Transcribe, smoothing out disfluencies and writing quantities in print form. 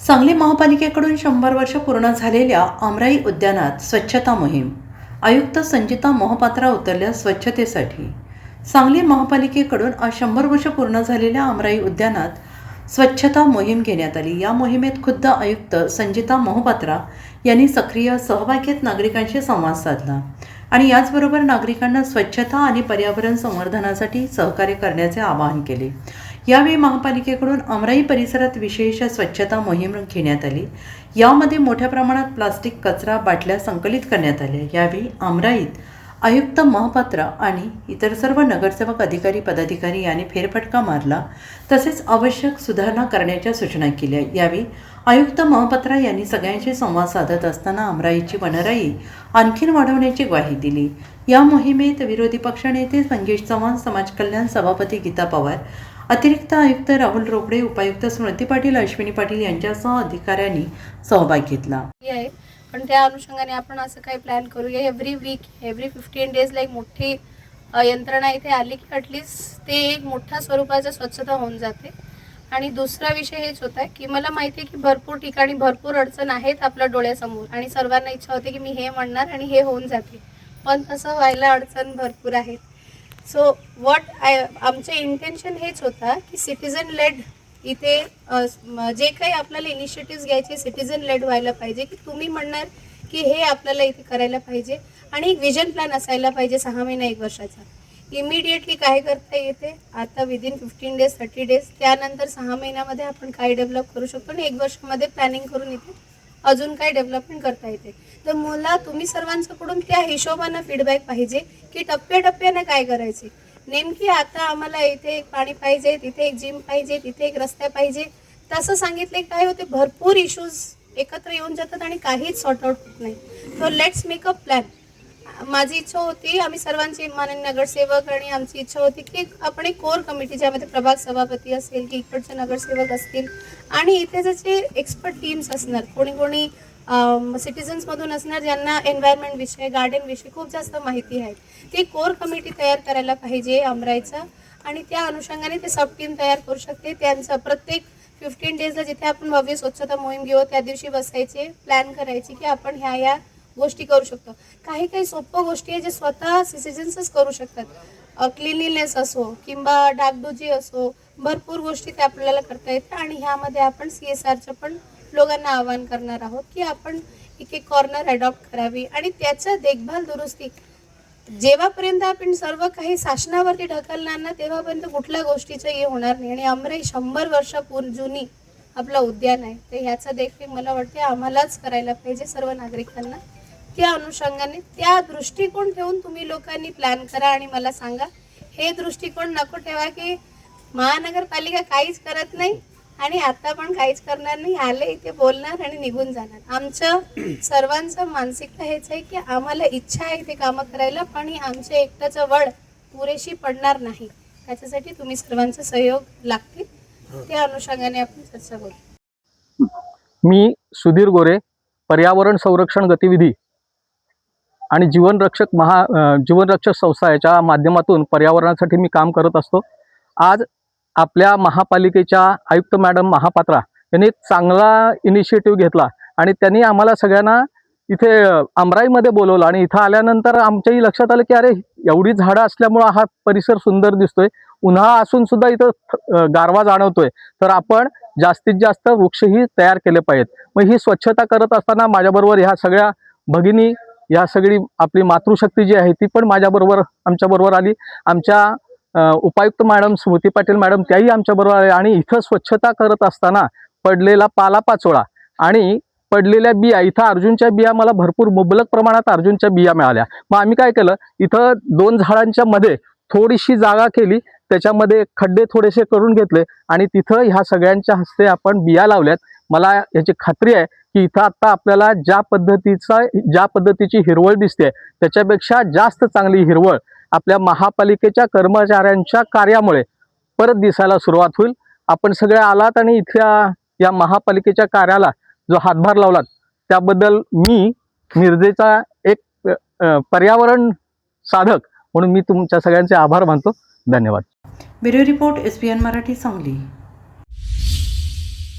सांगली महापालिकेकडून 100 वर्ष पूर्ण झालेल्या आमराई उद्यानात स्वच्छता मोहीम. आयुक्त संजिता मोहपात्रा उतरल्या स्वच्छतेसाठी. सांगली महापालिकेकडून आज 100 वर्ष पूर्ण झालेल्या आमराई उद्यानात स्वच्छता मोहीम घेण्यात आली. या मोहिमेत खुद्द आयुक्त संजिता मोहपात्रा यांनी सक्रिय सहभाग घेत नागरिकांशी संवाद साधला आणि याचबरोबर नागरिकांना स्वच्छता आणि पर्यावरण संवर्धनासाठी सहकार्य करण्याचे आवाहन केले. यावेळी महापालिकेकडून आमराई परिसरात विशेष स्वच्छता मोहीम घेण्यात आली. यामध्ये मोठ्या प्रमाणात प्लास्टिक कचरा बाटल्या संकलित करण्यात आल्या. यावेळी आमराईत आयुक्त मोहपात्रा आणि इतर सर्व नगरसेवक अधिकारी पदाधिकारी यांनी फेरफटका मारला तसेच आवश्यक सुधारणा करण्याच्या सूचना केल्या. यावेळी आयुक्त मोहपात्रा यांनी सगळ्यांशी संवाद साधत असताना आमराईची वनराई आणखीन वाढवण्याची ग्वाही दिली. या मोहिमेत विरोधी पक्षनेते संगीत चव्हाण, समाज कल्याण सभापती गीता पवार, अतिरिक्त आयुक्त राहुल रोकडे, उपायुक्त स्मृती पाटील, अश्विनी पाटील यांच्यासह अधिकाऱ्यांनी सहभाग घेतला. पण त्या अनुषंगाने आपण असं काही प्लॅन करूया. एव्हरी वीक, एव्हरी 15 डेजला एक मोठी यंत्रणा इथे आली की ॲटलिस्ट ते एक मोठ्या स्वरूपाचं स्वच्छता होऊन जाते. आणि दुसरा विषय हेच होता की मला माहिती आहे की भरपूर ठिकाणी भरपूर अडचण आहेत आपल्या डोळ्यासमोर आणि सर्वांना इच्छा होते की मी हे म्हणणार आणि हे होऊन जाते, पण तसं व्हायला अडचण भरपूर आहेत. सो आमचं इंटेन्शन हेच होता की सिटीजन लेड इथे जे काही आपल्याला इनिशिएटिव्ह घ्यायचे सिटीजन लेड व्हायला पाहिजे, की तुम्ही म्हणणार की हे आपल्याला इथे करायला पाहिजे आणि एक विजन प्लॅन असायला पाहिजे 6 महिना 1 वर्षाचा. इमिडिएटली काय करता येते आता विदिन 15 डेज 30 डेज, त्यानंतर 6 महिन्यामध्ये आपण काय डेव्हलप करू शकतो आणि 1 वर्षामध्ये प्लॅनिंग करून इथे अजून काय डेव्हलपमेंट करता येते. तर मला तुम्ही सर्वांच्याकडून त्या हिशोबानं फीडबॅक पाहिजे की टप्प्याटप्प्यानं काय करायचे. नेमकी आता आम्हाला इथे एक पाणी पाहिजे, तिथे एक जिम पाहिजे, तिथे एक रस्ता पाहिजे, तसं सांगितले काय होते भरपूर इश्यूज एकत्र येऊन जातात आणि काहीच सॉर्ट आउट होत नाही. So let's make a plan. माझी इच्छा होती, आम्ही सर्वांची माननीय नगरसेवक आणि आमची इच्छा होती की आपण एक कोर कमिटी ज्यामध्ये प्रभाग सभापती असेल की इकडचे नगरसेवक असतील आणि इथे जसे एक्सपर्ट टीम्स असणार, कोणी सिटीजन्समधून असणार ज्यांना एन्व्हायरमेंट विषय, गार्डन विषय खूप जास्त माहिती आहे, ती कोर कमिटी तयार करायला पाहिजे आमराईचा. आणि त्या अनुषंगाने ते सब टीम तयार करू शकते. त्यांचं प्रत्येक 15 डेजला जिथे आपण भव्य स्वच्छता मोहीम घेऊ त्या दिवशी बसायचे, प्लॅन करायचे की आपण ह्या गोष्टी करू शकतो. काही सोपं गोष्टी आहे जे स्वतः सिटीजन्सच करू शकतात. क्लिनलीनेस असो किंवा डागडुजी असो, भरपूर गोष्टी ते आपल्याला करता येतात. आणि ह्यामध्ये आपण CSRचं पण लोकांना आवाहन करणार आहोत की आपण एक कॉर्नर अडॉप्ट करावी आणि त्याचं देखभाल दुरुस्ती जेव्हापर्यंत आपण सर्व काही शासनावरती ढकलणार ना तेव्हापर्यंत कुठल्या गोष्टीचं हे होणार नाही. आणि आमराई 100 वर्षापूर्वी जुनी आपलं उद्यान आहे, तर ह्याचा देखील मला वाटते आम्हालाच करायला पाहिजे सर्व नागरिकांना. त्या अनुषंगाने त्या दृष्टिकोन ठेवून तुम्ही लोकांनी प्लॅन करा आणि मला सांगा. हे दृष्टिकोन नको ठेवा की महानगरपालिका काहीच करत नाही आणि आता पण काहीच करणार नाही, आले इथे बोलणार आणि निघून जाणार. आमचं सर्वांचं मानसिकता हेच आहे की आम्हाला इच्छा आहे इथे कामं करायला, पण आमच्या एकट्याचं वड पुरेशी पडणार नाही. त्याच्यासाठी तुम्ही सर्वांचा सहयोग लागतील. त्या अनुषंगाने आपण चर्चा करू. मी सुधीर गोरे, पर्यावरण संरक्षण गतिविधी आणि जीवनरक्षक संस्था याच्या माध्यमातून पर्यावरणासाठी मी काम करत असतो. आज आपल्या महापालिकेच्या आयुक्त मॅडम महापात्रा यांनी चांगला इनिशिएटिव्ह घेतला आणि त्यांनी आम्हाला सगळ्यांना इथे आमराईमध्ये बोलवलं आणि इथं आल्यानंतर आमच्याही लक्षात आलं की अरे एवढी झाडं असल्यामुळं हा परिसर सुंदर दिसतोय, उन्हाळा असून सुद्धा इथं गारवा जाणवतोय, तर आपण जास्तीत जास्त वृक्षही तयार केले पाहिजेत. मग ही स्वच्छता करत असताना माझ्याबरोबर ह्या सगळ्या भगिनी, ह्या सगळी आपली मातृशक्ती जी आहे ती पण आमच्याबरोबर आली. आमच्या उपायुक्त मॅडम स्मृती पाटील मॅडम त्याही आमच्याबरोबर आले आणि इथं स्वच्छता करत असताना पडलेला पालापाचोळा आणि पडलेल्या बिया, इथं अर्जुनच्या बिया मला भरपूर मुबलक प्रमाणात अर्जुनच्या बिया मिळाल्या. मग आम्ही काय केलं, इथं 2 झाडांच्या मध्ये थोडीशी जागा केली, त्याच्यामध्ये खड्डे थोडेसे करून घेतले आणि तिथं ह्या सगळ्यांच्या हस्ते आपण बिया लावल्यात. मला याची खात्री आहे की इथं आता आपल्याला ज्या पद्धतीची हिरवळ दिसते त्याच्यापेक्षा जास्त चांगली हिरवळ आपल्या महापालिकेच्या कर्मचाऱ्यांच्या कार्यामुळे परत दिसायला सुरुवात होईल. आपण सगळे आलात आणि इथल्या या महापालिकेच्या कार्याला जो हातभार लावलात त्याबद्दल मी मिरजेचा एक पर्यावरण साधक म्हणून मी तुमच्या सगळ्यांचे आभार मानतो. धन्यवाद. Bureau report SBN Marathi, Sangli.